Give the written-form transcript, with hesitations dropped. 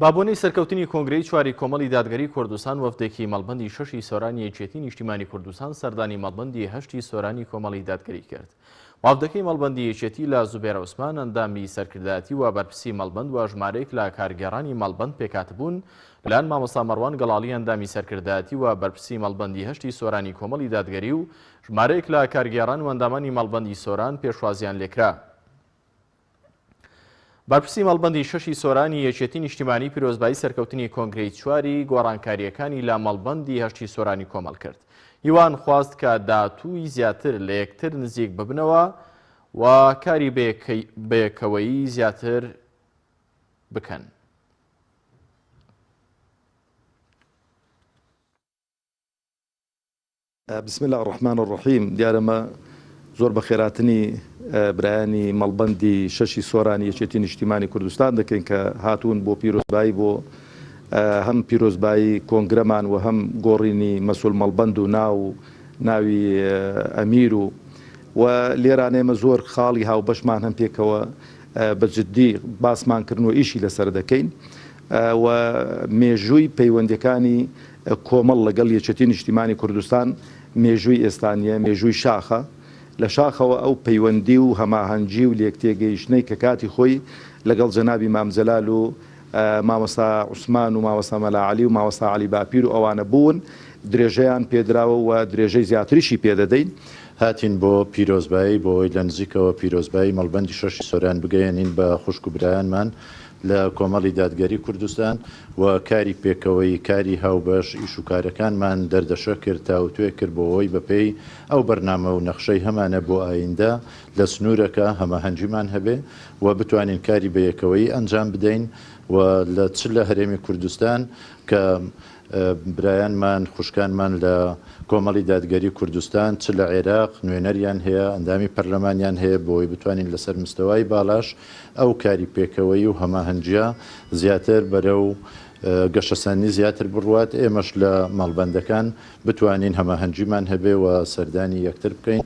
بابۆنەی سەرکەوتنی کۆنگرەی چواری کۆمەڵی دادگەری کوردستان وەفدێکی مەڵبەندی شەشی سۆرانی یەکێتی نیشتیمانی کوردستان سەردانی مەڵبەندی هەشتی سۆرانی کۆمەڵی دادگەری کرد. وەفدەکەی مەڵبەندی یەکێتی لە زوبێر عوسمان ئەندامی سەرکردایەتی و بەرپرسی مەڵبەند و ژمارەیەک لە کارگێڕانی مەڵبەند پێکاتبوون لەلایەن مامۆستا مەڕوان گەڵاڵی ئەندامی سەرکردایەتی و بەرپرسی مەڵبەندی هەشتی سۆرانی کۆمەڵی دادگەری و ژمارەیەک لە کارگێڕان و ئەندامانی مەڵبەندی سۆران پێشوازیان لێکرا. بەرپرسی مەڵبەندی شەشی سۆرانی یەکێتی نیشتیمانی پیرۆزبایی سەرکەوتنی کۆنگرەی چواری گۆڕانکاریەکانی لە مەڵبەندی هەشتی سۆرانی کۆمەڵ کرد. هیوان خواست کە داهاتووی زیاتر لە یەکتر نزیک ببنەوە و کاری بەیەکەوەیی زیاتر بکەن. بسم الله الرحمن الرحیم. دیارەمە زۆر بە خێراتنی برایانی مەڵبەندی شەشی سۆرانی یەکێتی نیشتیمانی کوردستان دەکەین کە هاتوون بۆ پیرۆزبایی بۆ هەم پیرۆزبایی کۆنگرەمان و هەم گۆڕینی مەسئول مەڵبەند و ناوی ئەمیر و لێرانە ئێمە زۆر خاڵی هاوبەشمان هەم پێکەوە بەجددی باسمانکردن و ئیشی لەسەر دەکەین و مێژووی پەیوەندیەکانی کۆمەڵ لەگەڵ یەکێتی نیشتیمانی کوردستان مێژووی ئێستانیە، مێژووی شاخە. لە شاخەوە ئەو پەیوەندی و هەماهەنگی و لێکتێگەیشتنەی کە کاتی خۆی لەگەڵ جەنابی مامجەلال و مامۆستا عوسمان و مامۆستا مەلاعەلی و مامۆستا عەلی باپیر و ئەوانە بوون درێژەیان پێدراوە و درێژەی زیاتریشی پێدەدەین. هاتین بۆ پیرۆزبایی بۆی لە نزیکەوە پیرۆزبایی مەڵبەندی شەشی سۆران بگەیەنین بە خوشک و برایانمان لە کۆمەڵی دادگەری کوردستان و کاری پێکەوەی کاری هاوبەش ئیش و کارەکانمان دەردەشە کرد تاوتوێ کرد بۆەوەی بەپێی ئەو بەرنامە و نەخشەی هەمانە بۆ ئایندە لە سنوورەکە هەماهەنگیمان هەبێ و بتوانین کاری بەیەکەوەی ئەنجام بدەین و لە چ لە هەرێمی کوردستان کە برایانمان خوشکانمان لە کۆمەڵی دادگەری کوردستان چ لە عێراق نوێنەریان هەیە ئەندامی پەرلەمانیان هەیە بۆی بتوانین لەسەر مستەوای باڵاش ئەو کاری پێکەوەی و هەماهەنگیە زیاتر بەرەو گەشەسانی زیاتر بڕوات ئێمەش لە مەڵبەندەکان بتوانین هەماهەنگیمان هەبێ و سەردانی یەکتر بکەین.